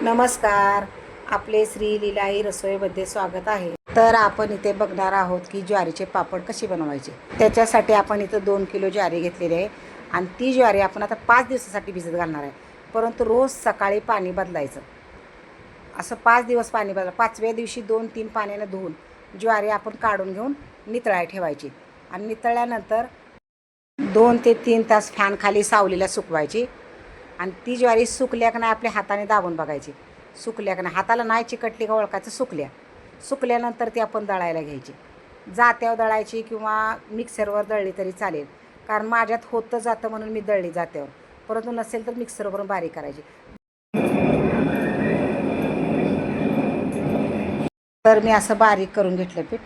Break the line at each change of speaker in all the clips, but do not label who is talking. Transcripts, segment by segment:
नमस्कार. आपले श्री लीलाई रसोईमध्ये स्वागत आहे. तर आपण इथे बघणार आहोत की ज्वारीचे पापड कसे बनवायचे. त्याच्यासाठी आपण इथं 2 किलो ज्वारी घेतलेली आहे आणि ती ज्वारी आपण आता 5 दिवसासाठी भिजत घालणार आहे. परंतु रोज सकाळी पाणी बदलायचं. असं 5 दिवस पाणी बदला. 5व्या दिवशी 2-3 पाण्याने धुवून ज्वारी आपण काढून घेऊन नितळाय ठेवायची आणि नितळल्यानंतर 2 ते 3 तास फॅन खाली सावलीला सुकवायची आणि ती ज्वारी सुकल्या का नाही आपल्या हाताने दाबून बघायची. सुकल्या का नाही, हाताला नाही चिकटली का ओळखायचं सुकल्यानंतर ती आपण दळायला घ्यायची. जात्यावर दळायची किंवा मिक्सरवर दळली तरी चालेल, कारण माझ्यात होतं जातं म्हणून मी दळली जात्यावर. परंतु नसेल तर मिक्सरवरून बारीक करायची. तर मी असं बारीक करून घेतलं पीठ.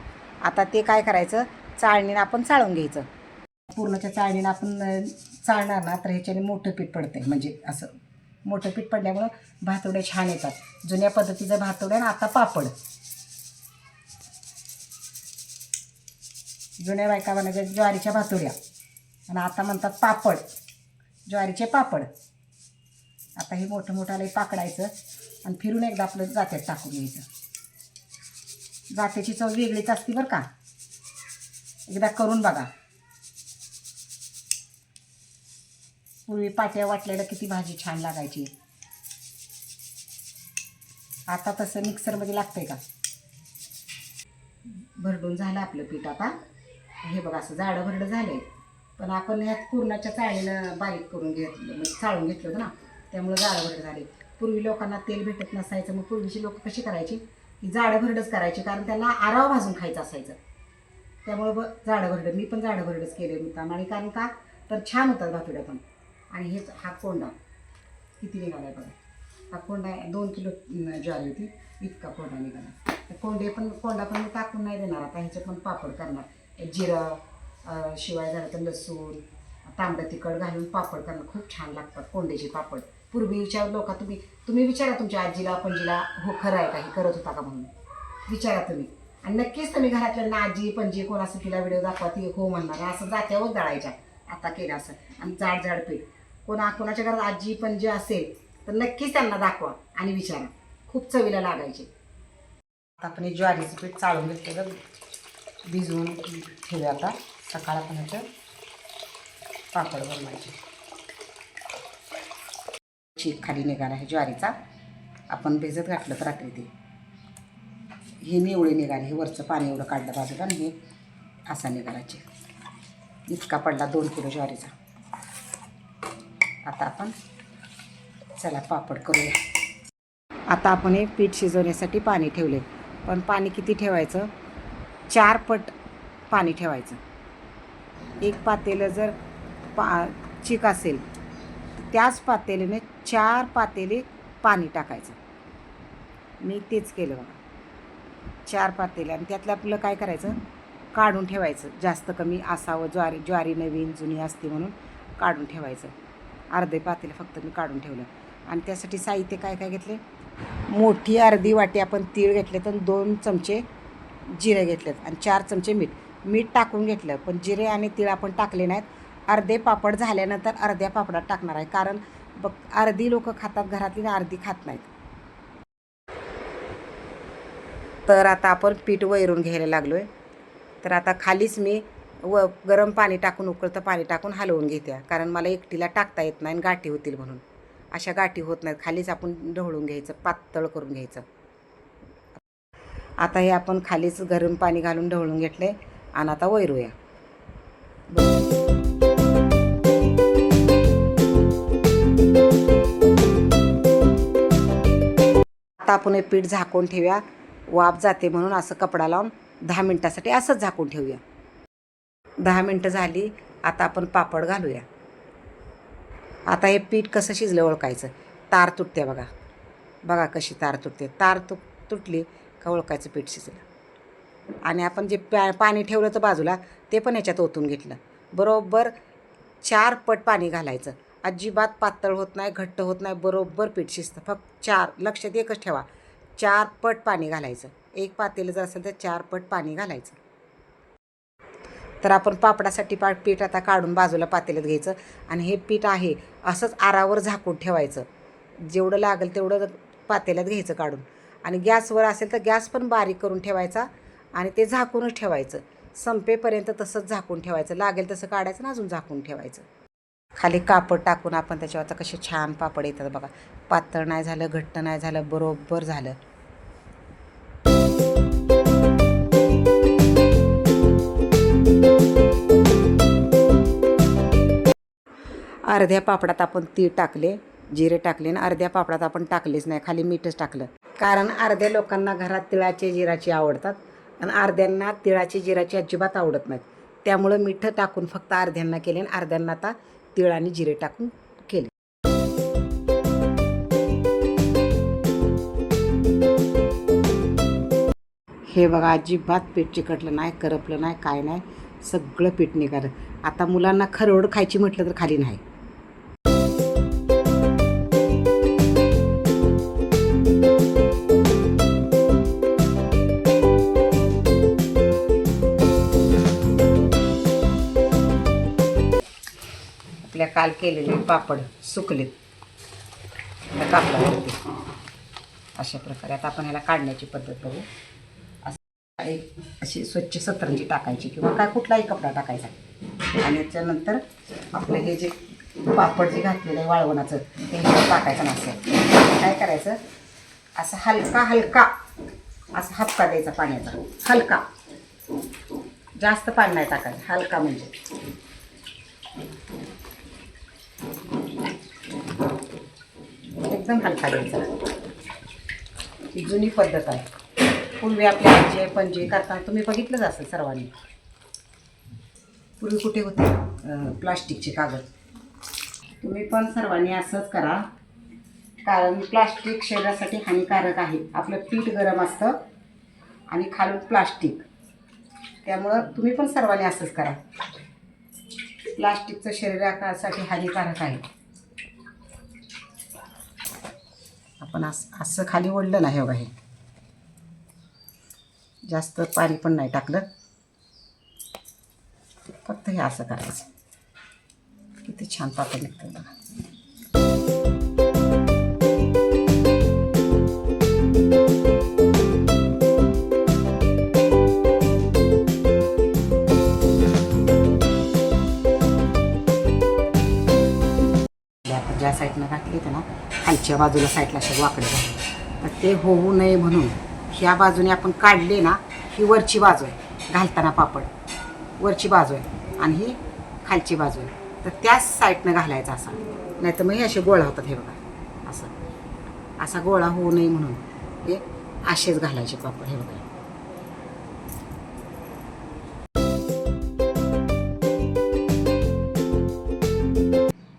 आता ते काय करायचं, चाळणीनं आपण चाळून घ्यायचं. पूर्णच्या चाळणीनं आपण चाळणार ना तर ह्याच्याने मोठं पीठ पडतंय. म्हणजे असं मोठं पीठ पडल्यामुळं भातुड्या छान येतात. जुन्या पद्धतीचं भातुड्या ना आता पापड. जुन्या बायका बनायच्या ज्वारीच्या भातुड्या आणि आता म्हणतात पापड, ज्वारीचे पापड. आता हे मोठं मोठं लई पाकडायचं आणि फिरून एकदा आपलं जात्यात टाकून घ्यायचं. जात्याची चव वेगळीच असते बरं का, एकदा करून बघा. पूर्वी पाट्या वाटलेलं किती भाजी छान लागायची. आता तसं मिक्सरमध्ये लागतंय का. भरडून झालं आपलं पीठ. आता हे बघा असं जाडं भरडं झालंय, पण आपण ह्यात पूर्णाच्या चाळणीनं बारीक करून घेतलं, म्हणजे चाळून घेतलं होतं ना, त्यामुळे जाडं भरडं झाले. पूर्वी लोकांना तेल भेटत नसायचं, मग पूर्वीची लोक कशी करायची की जाडं भरडंच करायची, कारण त्यांना आराव भाजून खायचं असायचं. त्यामुळं जाडं भरडं, मी पण जाडं भरडंच केलं होतं. आणि कारण का तर छान होतात भातुड्या पण. आणि हेच हा कोंडा किती निघाला आहे बघा. हा कोंडा 2 किलो ज्वारी होती, इतका कोंडा निघाला. कोंडा पण मी टाकून नाही देणार. आता ह्याचे पण पापड करणार. जिरं शिवाय झालं तर लसूण, तांबडं तिखट घालून पापड करणार. खूप छान लागतात कोंड्याचे पापड. पूर्वीच्या लोक तुम्ही विचारा तुमच्या आजीला पणजीला, हो खरं आहे काही करत होता का म्हणून विचारा तुम्ही. आणि नक्कीच तुम्ही घरातल्या आजी पणजी कोण असं तिला व्हिडिओ दाखवा, ती हो म्हणणार. असं जात्यावर दळायच्या आता केलं असं. आणि जाड पीठ कोणाच्या घरात आजी पणजी असेल तर नक्कीच त्यांना दाखवा आणि विचारा, खूप चवीला लागायचे. आता आपण हे ज्वारीचं पीठ चाळून घेतलं, भिजवून ठेवूया. आता सकाळ आपण ह्याचं पापड बनवायचे. चीक खाली निघाला आहे ज्वारीचा. आपण भिजत घातलं तर रात्री ते हे निवळे निघाले. हे वरचं पाणी एवढं काढलं बाजूला आणि हे असा निघालायचे. इतका पडला 2 किलो ज्वारीचा. आता आपण चला पापड करूया. आता आपण हे पीठ शिजवण्यासाठी पाणी ठेवले, पण पाणी किती ठेवायचं, 4 पट पाणी ठेवायचं. एक पातेलं जर चिक असेल त्याच पातेलीने 4 पातेले पाणी टाकायचं. मी तेच केलं बघा, 4 पातेले. आणि त्यातलं आपलं काय करायचं, काढून ठेवायचं. जास्त कमी असावं, ज्वारी नवीन जुनी असते म्हणून काढून ठेवायचं. अर्धे पातेलं फक्त मी काढून ठेवलं. आणि त्यासाठी साहित्य काय काय घेतले, मोठी अर्धी वाटी आपण तीळ घेतलेत आणि 2 चमचे जिरे घेतलेत आणि 4 चमचे मीठ टाकून घेतलं. पण जिरे आणि तीळ आपण टाकले नाहीत. अर्धे पापड झाल्यानंतर अर्ध्या पापडात टाकणार आहे, कारण अर्धी लोक खातात घरातली आणि अर्धी खात नाहीत. तर आता आपण पीठ वैरून घ्यायला लागलो आहे. तर आता खालीच मी गरम पाणी टाकून, उकळतं पाणी टाकून हलवून घेते, कारण मला एकटीला टाकता येत नाही आणि गाठी होतील म्हणून. अशा गाठी होत नाहीत. खालीच आपण ढवळून घ्यायचं, पातळ करून घ्यायचं. आता हे आपण खालीच गरम पाणी घालून ढवळून घेतलं आहे आणि आता वैरूया. आता आपण हे पीठ झाकून ठेवूया, वाफ जाते म्हणून. असं कपडा लावून 10 मिनटासाठी असंच झाकून ठेवूया. 10 मिनटं झाली. आता आपण पापड घालूया. आता हे पीठ कसं शिजलं ओळखायचं, तार तुटते बघा. बघा कशी तार तुटते. तार तुटली का ओळखायचं पीठ शिजलं. आणि आपण जे पाणी ठेवलं तर बाजूला, ते पण ह्याच्यात ओतून घेतलं. बरोबर 4 पट पाणी घालायचं. अजिबात पातळ होत नाही, घट्ट होत नाही, बरोबर पीठ शिजतं. फक्त 4, लक्षात एकच ठेवा, 4 पट पाणी घालायचं. एक पातेलं जर असेल तर 4 पट पाणी घालायचं. तर आपण पापडासाठी पीठ आता काढून बाजूला पातेल्यात घ्यायचं आणि हे पीठ आहे असंच आरावर झाकून ठेवायचं. जेवढं लागेल तेवढं पातेल्यात घ्यायचं काढून आणि गॅसवर असेल तर गॅस पण बारीक करून ठेवायचा आणि ते झाकूनच ठेवायचं. संपेपर्यंत तसंच झाकून ठेवायचं. लागेल तसं काढायचं ना अजून झाकून ठेवायचं. खाली कापड टाकून आपण त्याच्यावर आता कसे छान पापड येतात बघा. पातळ नाही झालं, घट्ट नाही झालं, बरोबर झालं. अर्ध्या पापडात आपण तीळ टाकले, जिरे टाकले आणि अर्ध्या पापडात आपण टाकलेच नाही, खाली मीठच टाकलं. कारण अर्ध्या लोकांना घरात तिळाची जिराची आवडतात आणि अर्ध्यांना तिळाची जिराची अजिबात आवडत नाहीत. त्यामुळं मीठ टाकून फक्त अर्ध्यांना केले आणि अर्ध्यांना आता तिळ आणि जिरे टाकून केले. हे बघा, अजिबात पीठ चिकटलं नाही, करपलं नाही, काय नाही, सगळं पीठ निघालं. आता मुलांना खरवड खायची म्हटलं तर खाली नाही. आपल्या काल केलेले पापड सुकलेत कापडावरती अशा प्रकारे. आता आपण ह्याला काढण्याची पद्धत बघू. अशी स्वच्छ सतरंजी टाकायची किंवा काय कुठलाही कपडा टाकायचा आणि त्याच्यानंतर आपलं हे जे पापड जे घातलेलं आहे वाळवणाचं ते ह्याच्यावर टाकायचं नसतं. काय करायचं, असं हलका हलका असं हपका द्यायचा पाण्याचा, हलका, जास्त पाणी नाही टाकायचं, हलका म्हणजे. एकदम हलका द्यायचा. ही जुनी पद्धत आहे. पूर्वी आपल्या आजी पणजी करताना तुम्ही बघितलंच असेल सर्वांनी. पूर्वी कुठे होते प्लास्टिकचे कागद. तुम्ही पण सर्वांनी असंच करा, कारण प्लास्टिक शरीरासाठी हानिकारक आहे. आपलं पीठ गरम असतं आणि खालून प्लास्टिक, त्यामुळं तुम्ही पण सर्वांनी असंच करा. प्लास्टिकचं शरीरासाठी हानिकारक आहे. आपण असं खाली ओढलं नाही, बघा, हे जास्त पाणी पण नाही टाकलं, फक्त हे असं करायचं. किती छान पापड निघतात बघा. ज्या साईडनं घातले ते ना खालच्या बाजूला साईडला अशा वाकडे झाले, तर ते होऊ नये म्हणून ह्या बाजूने आपण काढले ना, ही वरची बाजू आहे घालताना पापड, वरची बाजू आहे आणि ही खालची बाजू आहे. तर त्याच साईडनं घालायचा असा, नाही तर मग हे असे गोळा होतात. हे बघा, असं असा गोळा होऊ नये म्हणून हे असेच घालायचे पापड. हे बघा,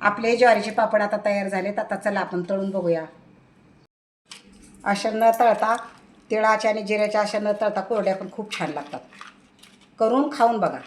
आपले ज्वारीचे पापड आता तयार झालेत. आता चला आपण तळून बघूया. अशा न तळता, तिळाच्या आणि जिऱ्याच्या अशा न तळता कोरड्या पण खूप छान लागतात. करून खाऊन बघा.